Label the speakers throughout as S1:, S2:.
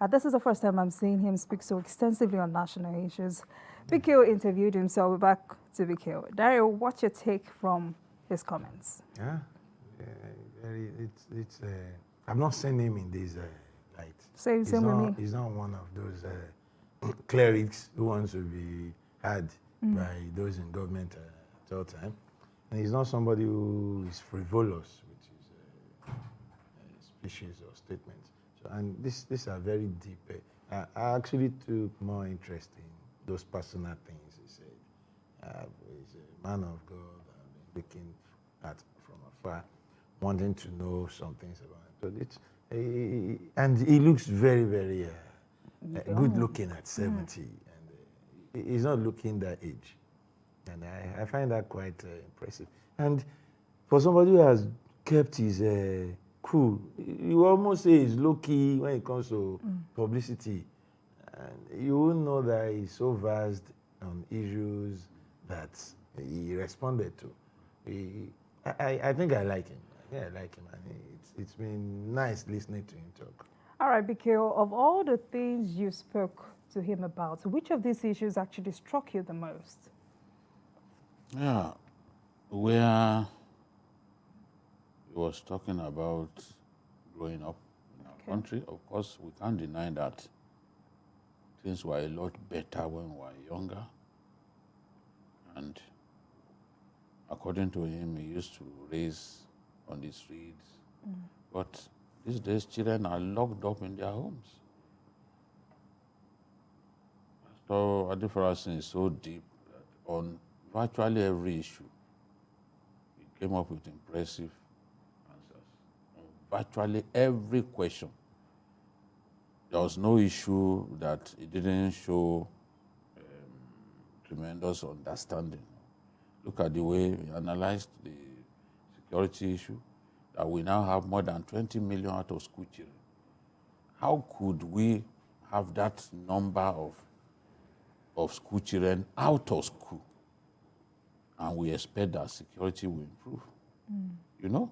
S1: This is the first time I'm seeing him speak so extensively on national issues. BKO interviewed him, so we're back to BKO. Dario, what's your take from his comments?
S2: Yeah, I've not seen him in this light.
S1: Same with me.
S2: He's not one of those clerics who wants to be had by those in government at all time. And he's not somebody who is frivolous with his speeches or statements. So, and these are very deep. I actually took more interest in those personal things he said. He's a man of God. I've been looking at from afar, wanting to know some things about it. So and he looks very, very good looking at 70. And he's not looking that age. And I find that quite impressive. And for somebody who has kept his cool, you almost say he's low-key when it comes to publicity. And you will know that he's so vast on issues that he responded to. I think I like him. I like him. And it's been nice listening to him talk.
S1: All right, BKO, of all the things you spoke to him about, which of these issues actually struck you the most?
S3: Yeah, where he was talking about growing up in our country, of course, we can't deny that things were a lot better when we were younger. And according to him, he used to raise on the streets. But these days, children are locked up in their homes. So Adefarasin is so deep that on virtually every issue, he came up with impressive answers. On virtually every question, there was no issue that he didn't show tremendous understanding. Look at the way he analyzed the security issue, that we now have more than 20 million out of school children. How could we have that number of school children out of school, and we expect that security will improve? You know?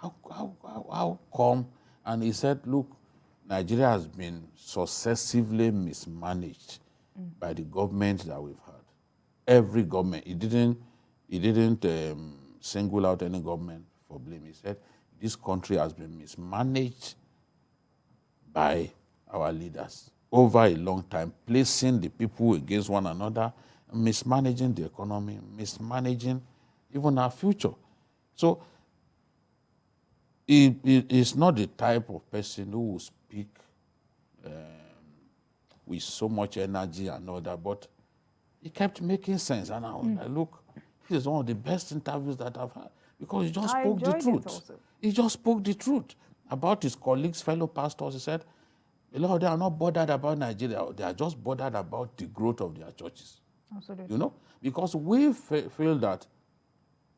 S3: How come? And he said, look, Nigeria has been successively mismanaged by the government that we've had. Every government. He didn't single out any government for blame. He said, this country has been mismanaged by our leaders over a long time, placing the people against one another, mismanaging the economy, mismanaging even our future. So he is not the type of person who will speak with so much energy and all that, but he kept making sense. And I was like, look, this is one of the best interviews that I've had, because he just spoke the truth. He just spoke the truth about his colleagues, fellow pastors. He said, a lot of them are not bothered about Nigeria. They are just bothered about the growth of their churches.
S1: Absolutely.
S3: You know, because we feel that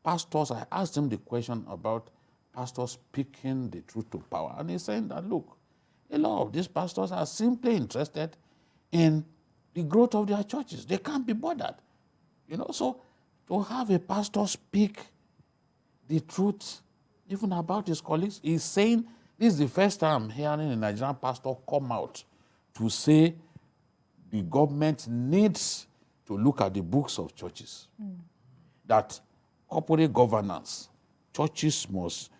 S3: pastors, I asked him the question about pastors speaking the truth to power. And he's saying that, look, a lot of these pastors are simply interested in the growth of their churches. They can't be bothered. You know, so to have a pastor speak the truth even about his colleagues, he's saying, this is the first time I'm hearing a Nigerian pastor come out to say the government needs to look at the books of churches. That corporate governance, churches must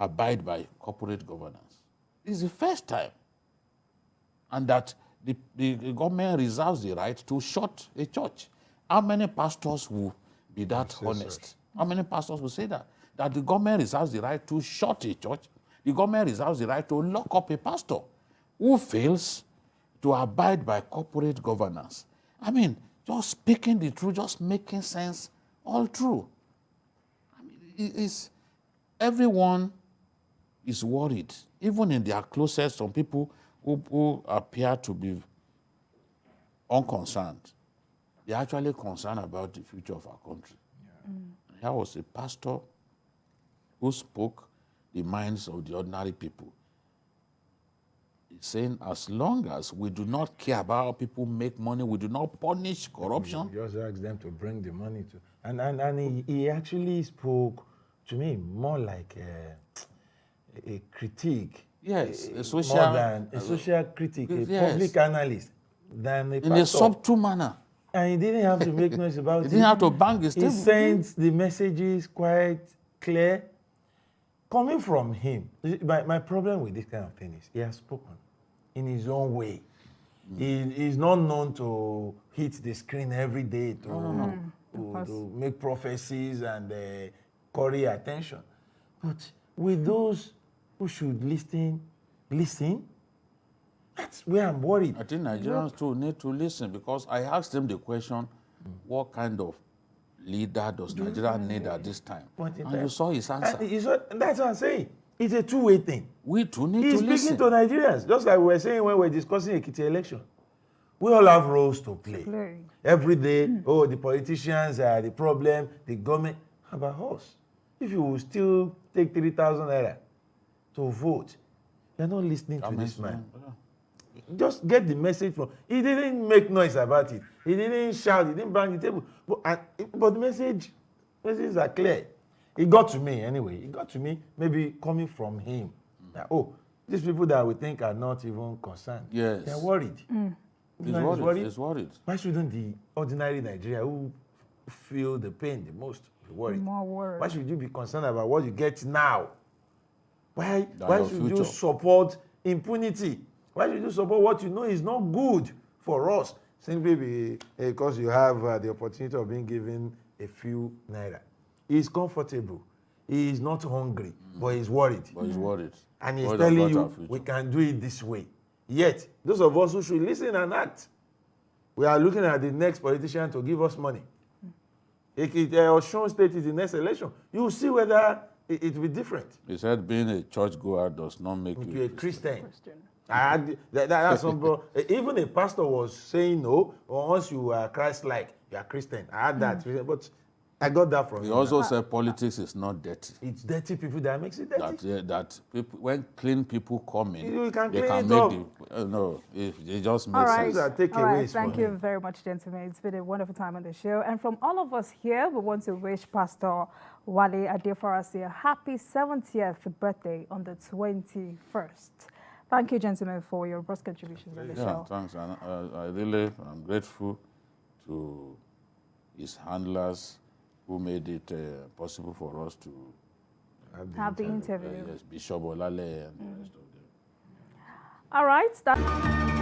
S3: abide by corporate governance. This is the first time. And that the government reserves the right to shut a church. How many pastors will be that honest? How many pastors will say that? That the government reserves the right to shut a church. The government reserves the right to lock up a pastor who fails to abide by corporate governance. I mean, just speaking the truth, just making sense, all true. I mean, everyone is worried. Even in their closest, some people who appear to be unconcerned, they're actually concerned about the future of our country. Here was a pastor who spoke the minds of the ordinary people. He's saying, as long as we do not care about how people make money, we do not punish corruption.
S2: You also ask them to bring the money to, and he actually spoke to me more like a critique
S3: Yes, a social,
S2: more than a social critic, a
S3: yes,
S2: public analyst, than a
S3: in
S2: pastor.
S3: a subtle manner.
S2: And he didn't have to make noise about
S3: He
S2: it.
S3: didn't have to bang his
S2: He
S3: table.
S2: sent the messages quite clear. Coming from him, my problem with this kind of thing is he has spoken in his own way. He's not known to hit the screen every day to make prophecies and curry attention. But with those who should listen, that's where I'm worried.
S3: I think Nigerians too need to listen, because I asked him the question, what kind of leader does Nigeria need at this time? And you saw his answer.
S2: That's what I'm saying. It's a two-way thing.
S3: We too need
S2: He's
S3: to listen.
S2: speaking to Nigerians, just like we were saying when we were discussing Ekiti election. We all have roles to play. Every day, the politicians are the problem, the government. How about us? If you will still take 3,000 naira to vote, you're not listening to this man. Just get the message from. He didn't make noise about it. He didn't shout. He didn't bang the table. But the messages are clear. It got to me anyway. It got to me maybe coming from him. That, these people that we think are not even concerned.
S3: Yes.
S2: They're worried.
S3: He's worried.
S2: Why shouldn't the ordinary Nigerian who feel the pain the most be worried?
S1: More worried.
S2: Why should you be concerned about what you get now? Why should you
S3: future.
S2: support impunity? Why should you support what you know is not good for us? Simply because you have the opportunity of being given a few naira. He's comfortable. He is not hungry, but he's worried. And he's telling you, we can do it this way. Yet, those of us who should listen and act, we are looking at the next politician to give us money. If Osun State is the next election, you will see whether it will be different.
S3: He said being a churchgoer does not make you
S2: a Christian. That's even a pastor was saying no, or once you are Christ-like, you are Christian. I had that, but I got that from him.
S3: He also said politics is not dirty.
S2: It's dirty people that makes it dirty.
S3: That people, when clean people come in,
S2: they can
S3: make it just makes sense.
S1: All right. Thank you very much, gentlemen. It's been a wonderful time on the show. And from all of us here, we want to wish Pastor Wale Adefarasin a happy 70th birthday on the 21st. Thank you, gentlemen, for your robust contributions on the show.
S3: Thanks. And I'm grateful to his handlers who made it possible for us to
S1: have the interview.
S3: Yes, Bishop Olale and the rest of them.
S1: All right.